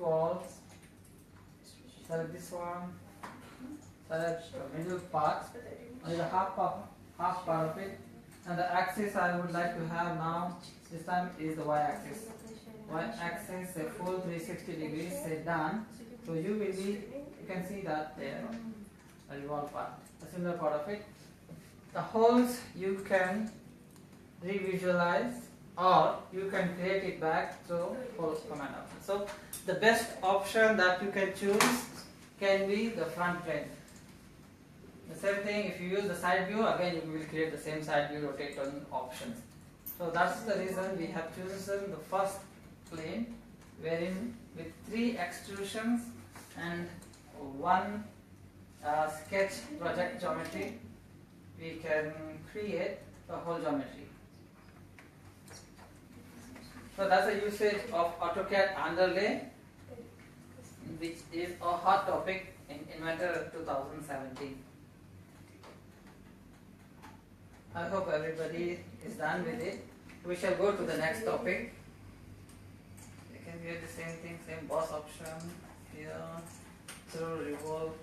walls, select this one, select the middle part, only the half part of it, and the axis I would like to have now this time is the y-axis. Y-axis a full 360 degrees, say done. So you can see that there, a revolve part, a similar part of it. The holes you can revisualize or you can create it back through holes command option. So the best option that you can choose can be the front plane. The same thing, if you use the side view, again you will create the same side view rotate on options. So that's the reason we have chosen the first plane, wherein with 3 extrusions and 1 sketch project geometry, we can create the whole geometry. So that's the usage of AutoCAD underlay, which is a hot topic in Inventor 2017. I hope everybody is done with it. We shall go to the next topic. You can get the same thing, same boss option here, through revolve,